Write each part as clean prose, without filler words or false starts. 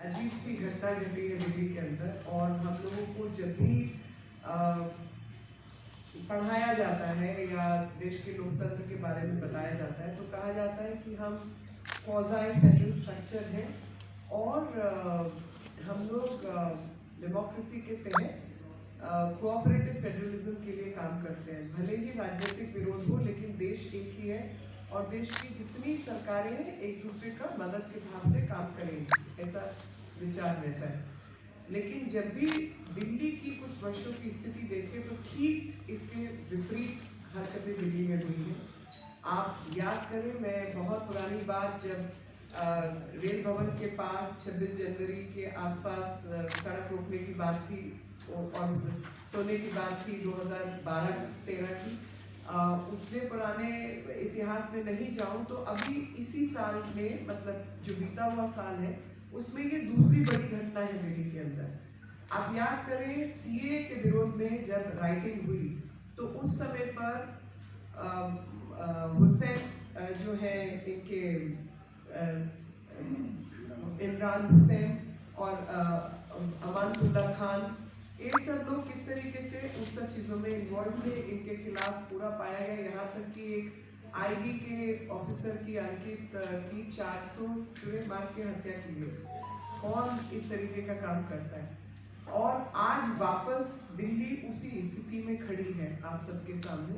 अजीब सी घटना घटी है दिल्ली के अंदर। और हम लोगों को जब भी पढ़ाया जाता है या देश के लोकतंत्र के बारे में बताया जाता है तो कहा जाता है कि हम क्वाज़ी फेडरल स्ट्रक्चर है और हम लोग डेमोक्रेसी के तहत कोऑपरेटिव फेडरलिज्म के लिए काम करते हैं। भले ही राजनीतिक विरोध हो लेकिन देश एक ही है और देश की जितनी सरकारें हैं एक दूसरे का मदद के भाव से काम करेंगी, ऐसा विचार रहता है। लेकिन जब भी दिल्ली की कुछ वर्षों की स्थिति देखें तो ठीक इसके विपरीत हरकतें दिल्ली में हुई हैं। आप याद करें, मैं बहुत पुरानी बात, जब रेल भवन के पास 26 जनवरी के आसपास सड़क रोकने की बात थी और सोने की बात थी 2012-13 की, उतने पुराने इतिहास में नहीं जाऊं तो अभी इसी साल में, मतलब जो बीता हुआ साल है उसमें ये दूसरी बड़ी घटना है दिल्ली के अंदर। आप याद करें, सीए के विरोध में जब राइटिंग हुई तो उस समय पर हुसैन जो है इनके इमरान हुसैन और अमानतुल्लाह खान, ये सब लोग किस तरीके से उस सब चीज़ों में इन्वॉल्व थे, इनके खिलाफ पूरा पाया गया। यहाँ तक कि एक आईबी के ऑफिसर की, अंकित की 400 छुरे मार के हत्या की गई। कौन इस तरीके का काम करता है? और आज वापस दिल्ली उसी स्थिति में खड़ी है आप सबके सामने,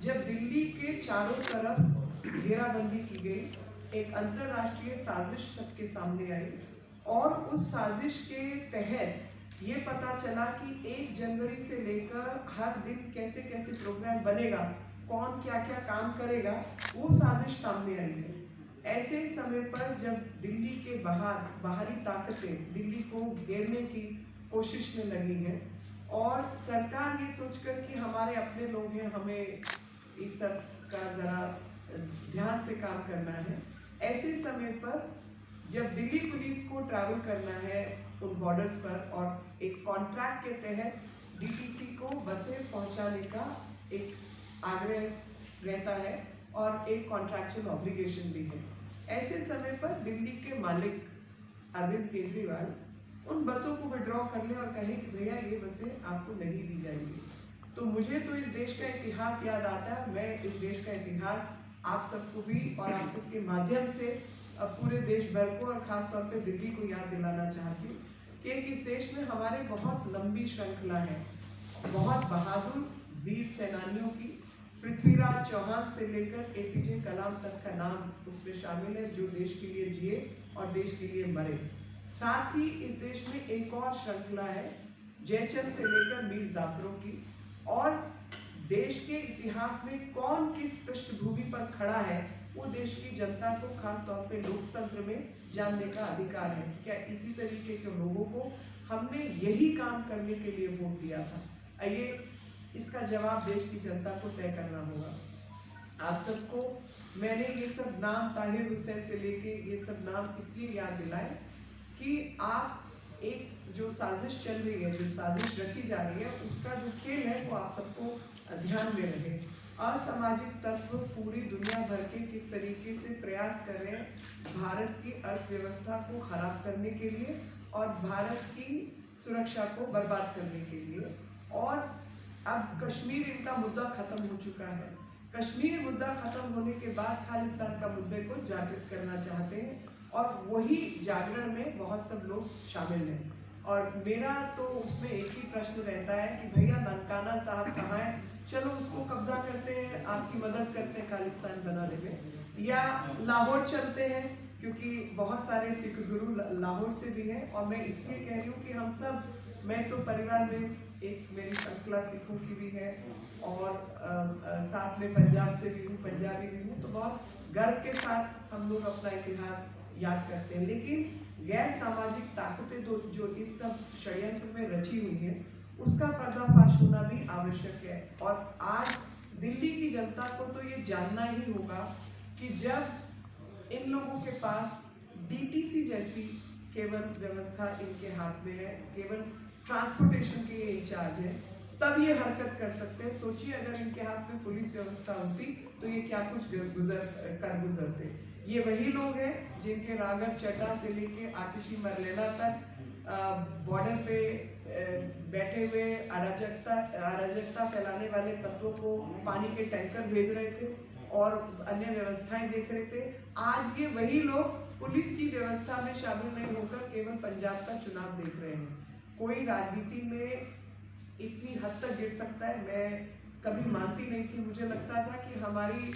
जब दिल्ली के चारों तरफ घेराबंदी की गई, एक अंतरराष्ट्रीय साजिश सबके सामने आई और उस साजिश के तहत ये पता चला कि 1 जनवरी से लेकर हर दिन कैसे कैसे प्रोग्राम बनेगा, कौन क्या क्या काम करेगा, वो साजिश सामने आई है। ऐसे समय पर जब दिल्ली के बाहरी ताकतें दिल्ली को घेरने की कोशिश में लगी हैं और सरकार ये सोचकर कि हमारे अपने लोग हैं, हमें इस सब का ज़रा ध्यान से काम करना है, ऐसे समय पर जब दिल्ली पुलिस को ट्रैवल करना है उन बॉर्डर्स पर और एक कॉन्ट्रैक्ट के तहत डीटीसी को बसें पहुंचाने का एक आग्रह रहता है और एक कॉन्ट्रैक्चुअल ऑब्लिगेशन भी है, ऐसे समय पर दिल्ली के मालिक अरविंद केजरीवाल उन बसों को विड्रॉ कर ले और कहे कि भैया ये बसें आपको नहीं दी जाएंगी। तो मुझे तो इस देश का इतिहास याद आता है। मैं इस देश का इतिहास आप सबको भी और आप सबके माध्यम से पूरे देश भर को और खास तौर पे दिल्ली को याद दिलाना चाहती हूँ कि इस देश में हमारे बहुत लंबी श्रृंखला है, बहुत बहादुर वीर सेनानियों की। पृथ्वीराज चौहान से लेकर एपीजे कलाम तक का नाम उसमें शामिल है, जो देश के लिए जिए और देश के लिए मरे। साथ ही इस देश में एक और श्रृंखला है जयचंद से लेकर मीर जाफरों की, और देश के इतिहास में कौन किस पृष्ठभूमि पर खड़ा है वो देश की जनता को खास तौर पे लोकतंत्र में जानने का अधिकार है। क्या इसी तरीके के लोगों को हमने यही काम करने के लिए वोट दिया था? आइए इसका जवाब देश की जनता को तय करना होगा। आप सबको मैंने ये सब नाम, ताहिर हुसैन से लेके ये सब नाम इसलिए याद दिलाए कि आप एक जो साजिश चल रही है, जो साजिश रची जा रही है, उसका जो खेल है वो आप सबको ध्यान में रहे। असामाजिक तत्व पूरी दुनिया भर के किस तरीके से प्रयास कर रहे हैं भारत की अर्थव्यवस्था को खराब करने के लिए और भारत की सुरक्षा को बर्बाद करने के लिए। और अब कश्मीर इनका मुद्दा खत्म हो चुका है। कश्मीर मुद्दा खत्म होने के बाद खालिस्तान का मुद्दे को जागृत करना चाहते हैं और वही जागरण में बहुत सब लोग शामिल हैं। और मेरा तो उसमें एक ही प्रश्न रहता है कि भैया ननकाना साहब कहाँ है? चलो उसको कब्जा करते हैं, आपकी मदद करते हैं खालिस्तान बनाने में, या लाहौर चलते हैं क्योंकि बहुत सारे सिख गुरु लाहौर से भी हैं। और मैं इसलिए कह रही हूँ कि हम सब, मैं तो परिवार में एक मेरी श्रृंखला सिखों की भी है और साथ में पंजाब से भी हूँ, पंजाबी भी हूँ, तो बहुत गर्व के साथ हम लोग अपना इतिहास याद करते हैं। लेकिन गैर सामाजिक ताकतें जो इस सब षड्यंत्र में रची हुई हैं उसका पर्दाफाश होना भी आवश्यक है। और आज दिल्ली की जनता को तो ये जानना ही होगा कि जब इन लोगों के पास डीटीसी जैसी केवल व्यवस्था इनके हाथ में है, केवल ट्रांसपोर्टेशन के ये इंचार्ज है, तब ये हरकत कर सकते हैं। सोचिए अगर इनके हाथ में पुलिस व्यवस्था होती तो ये क्या कुछ गुजरते। ये वही लोग हैं जिनके राघव चड्ढा से लेके आतिशी मरलेना तक बॉर्डर पे बैठे हुए अराजकता फैलाने वाले तत्वों को पानी के टैंकर भेज रहे थे और अन्य व्यवस्थाएं देख रहे थे। आज ये वही लोग पुलिस की व्यवस्था में शामिल नहीं होकर केवल पंजाब का चुनाव देख रहे हैं। कोई राजनीति में इतनी हद तक गिर सकता है, मैं कभी मानती नहीं थी। मुझे लगता था कि हमारी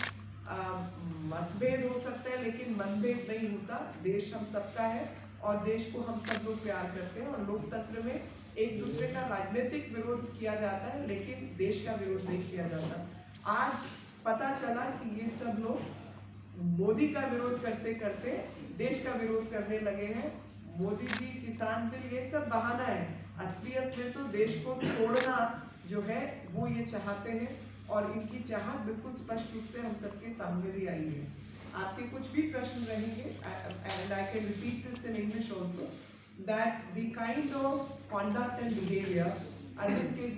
मतभेद हो सकता है लेकिन मनभेद नहीं होता। देश हम सबका है और देश को हम सब लोग प्यार करते हैं और लोकतंत्र में एक दूसरे का राजनीतिक विरोध किया जाता है लेकिन देश का विरोध नहीं किया जाता। आज पता चला कि ये सब लोग मोदी का विरोध करते करते देश का विरोध करने लगे हैं। मोदी जी, किसान बिल, ये सब बहाना है। असलियत में तो देश को तोड़ना जो है वो ये चाहते हैं और इनकी चाहत बिल्कुल स्पष्ट रूप से हम सबके सामने भी आई है। आपके कुछ भी प्रश्न रहेंगे, and I can repeat this in English also, that the kind of conduct and behavior Arvind Kejriwal